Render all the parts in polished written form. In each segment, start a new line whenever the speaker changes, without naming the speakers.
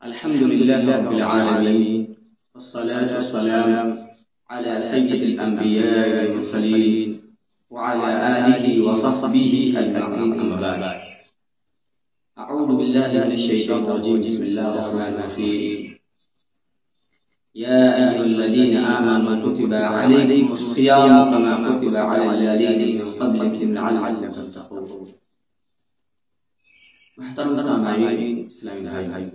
الحمد لله رب العالمين، والصلاة والسلام على سيد الأنبياء والمرسلين وعلى آله وصحبه أجمعين، أما بعد. أعوذ بالله من الشيطان الرجيم. بسم الله الرحمن الرحيم. يا أيها الذين آمنوا كتب عليكم الصيام كما كتب على الذين من قبلكم لعلكم تتقون. محترم سامعین اسلامی بھائی،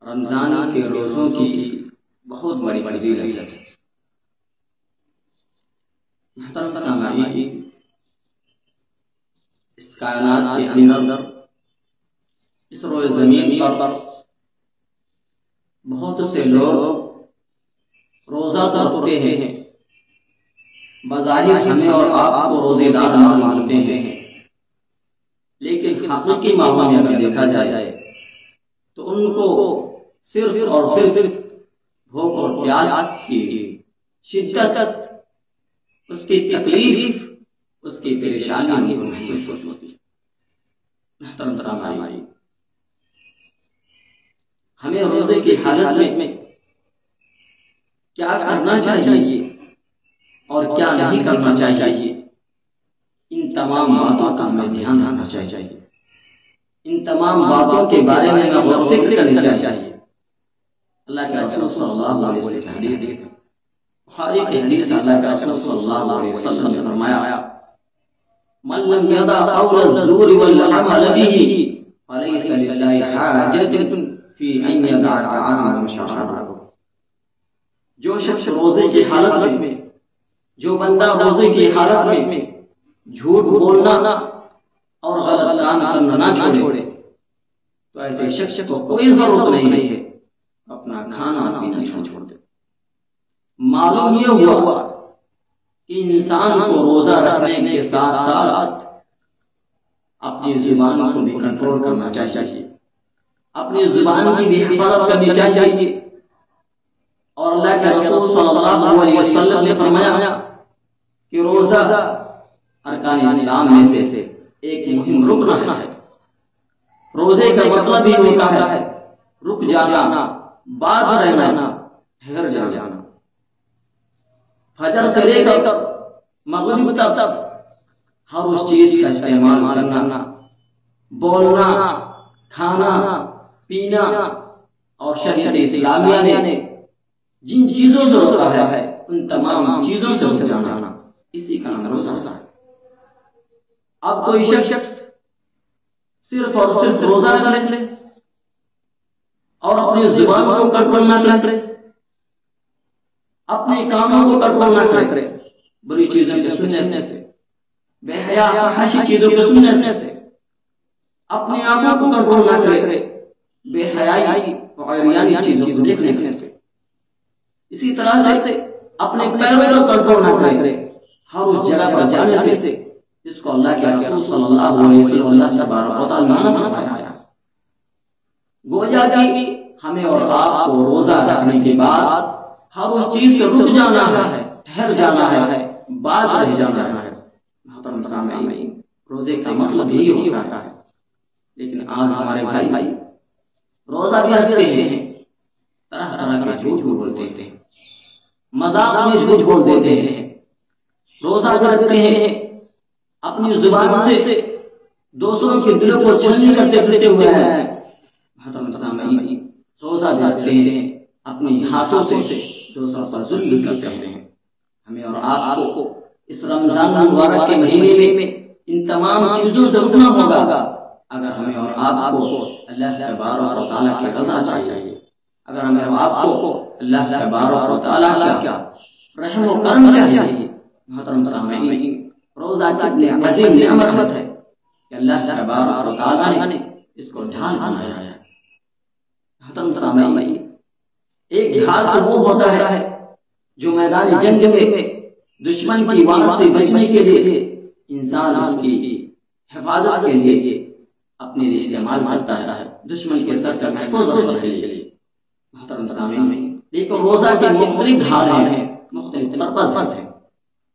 رمضان کے روزوں کی بہت بڑی فضیلت ہے. محترم سامعین، اس کائنات کے اندر، اس روئے زمین پر بہت سے لوگ روزہ تو رکھتے ہیں، بظاہر ہمیں اور آپ کو روزے دار مانتے ہیں، لیکن حقیقی معنوں میں اگر دیکھا جائے تو ان کو صرف اور صرف بھوک اور پیاس کی شدت، اس کی تکلیف، اس کی پریشانی محسوس ہوتی ہے. محترم سامعین، ہمیں روزے کی حالت میں کیا کرنا چاہیے اور کیا نہیں کرنا چاہیے، ان تمام باتوں کا ہمیں دھیان رکھنا چاہیے. ان تمام باتوں کے بارے میں غور و فکر کرنا چاہیے. اللہ کے رسول صلی اللہ علیہ وسلم حدیث ہے، بخاری کی حدیث، اللہ کے رسول صلی اللہ علیہ وسلم نے فرمایا: من لم يدع قول الزور والعمل به فليس لله حاجة في أن يدع طعامه وشرابه. جو شخص روزے کی حالت میں، جو بندہ روزے کی حالت میں جھوٹ بولنا اور غلط کام کرنا نہ چھوڑے تو ایسے شخص کو کوئی ضرورت نہیں ہے اپنا کھانا پینا چھوڑ دے. معلوم یہ ہوا کہ انسان کو روزہ رکھنے کے ساتھ ساتھ اپنی زبان کو بھی کنٹرول کرنا چاہیے، اپنی زبان کی بھی حفاظت کرنی چاہیے. اور اللہ کے رسول صلی اللہ علیہ وسلم نے فرمایا کہ روزہ ارکان اسلام میں سے ایک مہم رکن ہے. روزے کا مطلب ہی ہوتا ہے رک جانا، باز رہنا، ٹھہر جانا. فجر سے لے کر مغرب تک ہر اس چیز کا استعمال کرنا، بولنا، کھانا، پینا، اور شریعت اسلامیہ نے جن چیزوں سے روکا ہے ان تمام چیزوں سے رک جانا، اسی کا نام روزہ ہے. اب کوئی شخص صرف اور صرف روزہ رکھ لے اور اپنی زبان کو کنٹرول نہ کرے، اپنے کاموں کو کنٹرول نہ کرے، بری چیزوں کے سننے سے، بے حیا فحاشی چیزوں کے سننے سے، اپنی آنکھوں کو کنٹرول نہ کرے، بے حیائی اور عریانی چیزوں کو دیکھنے سے، اسی طرح سے اپنے پیروں کو کنٹرول نہ کرے، ہر اس جگہ پر جانے سے جس کو اللہ کے رسول صلی اللہ علیہ وسلم اللہ تبارک و تعالی نے فرمایا. گویا کہ ہمیں اور آپ کو روزہ رکھنے کے بعد ہر اس چیز سے رک جانا ہے، ٹھہر جانا ہے، باز رہ جانا ہے. محترم سامعین، روزے کا مطلب یہی ہوتا ہے. لیکن آج ہمارے بھائی روزہ بھی رکھتے ہیں، طرح طرح کے جھوٹ بولتے ہیں، مذاق میں جھوٹ بول دیتے ہیں. روزہ بھی رکھتے ہیں، اپنی زبان سے دوسروں کے دلوں کو چھلنی کرتے پھرتے ہوئے ہیں. محترم سامعین، روزہ رکھتے ہیں، اپنے ہاتھوں سے دوسروں پر ظلم کرتے ہیں. ہمیں اور آپ کو اس رمضان مبارک کے مہینے میں ان تمام چیزوں سے رکنا ہوگا اگر ہمیں اور آپ کو اللہ تبارک و تعالیٰ کی رضا چاہیے، اگر ہمیں اور آپ کو اللہ تبارک و تعالیٰ کا رحم و کرم چاہیے. محترم سامعین، روزہ کتنی عظیم نعمت ہے کہ اللہ تبارک و تعالیٰ نے اس کو ڈھال بنایا ہے. محترم سامعین، ایک ڈھال تو وہ ہوتا ہے جو میدان جنگ میں دشمن کی وار سے بچنے کے لیے انسان اس کی حفاظت کے لیے اپنے لیے استعمال کرتا ہے، دشمن کے سر سے محفوظ رکھنے کے لیے. محترم سامعین، لیکن روزہ کے مختلف ڈھال ہیں، مختلف پرپس ہیں.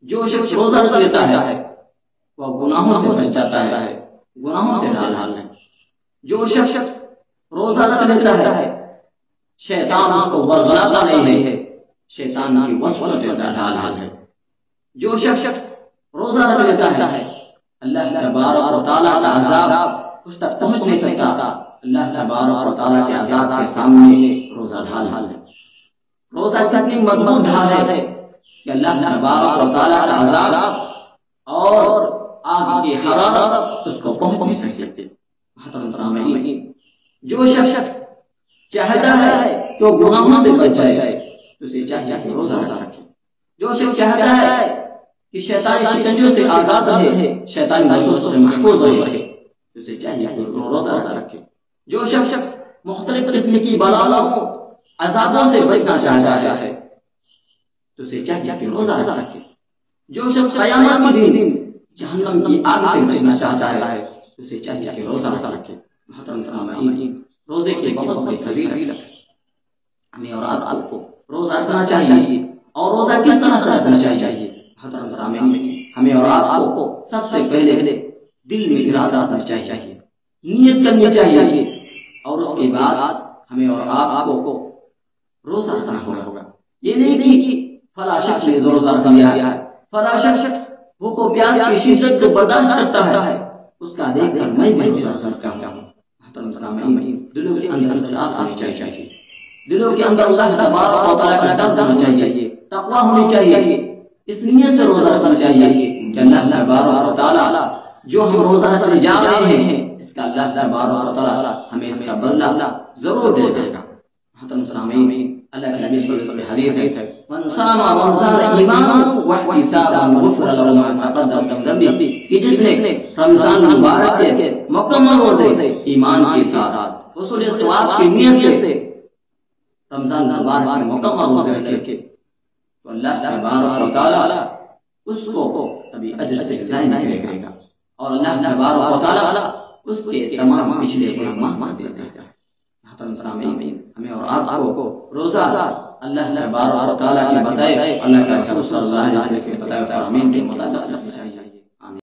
جو شخص روزہ رکھ لیتا ہے وہ گناہوں سے بچ جاتا ہے، گناہوں سے ڈال ہے. جو شخص روزہ رکھ لیتا ہے شیطان کو ورغلاتا نہیں ہے، شیطان کی وسوسے کا ڈال ہے۔ جو شخص روزہ رکھ لیتا ہے اللہ تبارک و تعالیٰ کا عذاب اس تک پہنچ نہیں سکتا۔ اللہ تبارک و تعالیٰ کے عذاب کے سامنے روزہ ڈھال ہے۔ روزہ اتنی مضبوط ڈھال ہے کہ اللہ تبارک و تعالیٰ کا عذاب اور آگ کی حرارت اس کو پہنچ نہیں سکتے۔ محترم سامعین، جو شخص چاہتا ہے کہ وہ گناہوں سے بچ جائے تو اسے چاہیے کہ روزہ رکھے۔ جو شخص چاہتا ہے کہ شیطانی شکنجوں سے آزاد رہے، شیطانی وسوسوں سے محفوظ رہے، تو اسے چاہیے کہ روزہ رکھے۔ جو شخص مختلف قسم کی بلاؤں عذابوں سے بچنا چاہتا ہے تو اسے چاہیے کہ روزہ رکھے۔ جو شخص قیامت کے دن جہنم کی آگ سے بچنا چاہتا ہے تو اسے چاہیے کہ روزہ رکھے۔ محترم سامعین، روزے کی بہت بڑی فضیلت ہے۔ ہمیں اور آپ کو روزہ رکھنا چاہیے، اور روزہ کس طرح سے رکھنا چاہیے؟ محترم سامعین، ہمیں اور آپ کو سب سے پہلے دل میں ارادہ کرنا چاہیے، نیت کرنی چاہیے، اور اس کے بعد ہمیں اور آپ کو روزہ رکھنا ہوگا۔ یہ نہیں کہ فلاں شخص نے روزہ رکھ لیا ہے، فلاں شخص بھوک و پیاس کی شدت کو برداشت کرتا ہے، اس کا دیکھ کر میں بھی روزہ رکھتا ہوں۔ محترم سامعین، دلوں کے اندر اخلاص ہونی چاہیے، دلوں کے اندر اللہ تبارک و تعالیٰ کا ڈر ہونا چاہیے، تقویٰ ہونی چاہیے۔ اس نیت سے روزہ رکھنا چاہیے کہ اللہ تبارک و تعالیٰ جو ہم روزہ رکھنے جا رہے ہیں اس کا اللہ تبارک و تعالیٰ ہمیں اس کا بدلہ ضرور دے گا۔ محترم سامعین، اللہ کے نبی صلی اللہ علیہ وسلم حدیث ہے من صام رمضان ایمانا واحتسابا غفر له ما تقدم من ذنبه، کہ جس نے رمضان مبارک کے مکمل روزے ایمان کے ساتھ حصول ثواب کی نیت سے رمضان مبارک کے مکمل روزے رکھے تو اللہ تبارک و تعالی اس کو کبھی اجر سے ضائع نہیں کرے گا، اور اللہ تبارک و تعالی اس کے تمام پچھلے گناہ معاف کر دے گا۔ محترم سامعین، ہمیں اور آپ کو روزہ اللہ تبارک و تعالی کے بتائے اللہ کے رسول صلی اللہ علیہ وسلم کے بتائے فرمان کے مطابق رکھنا چاہیے۔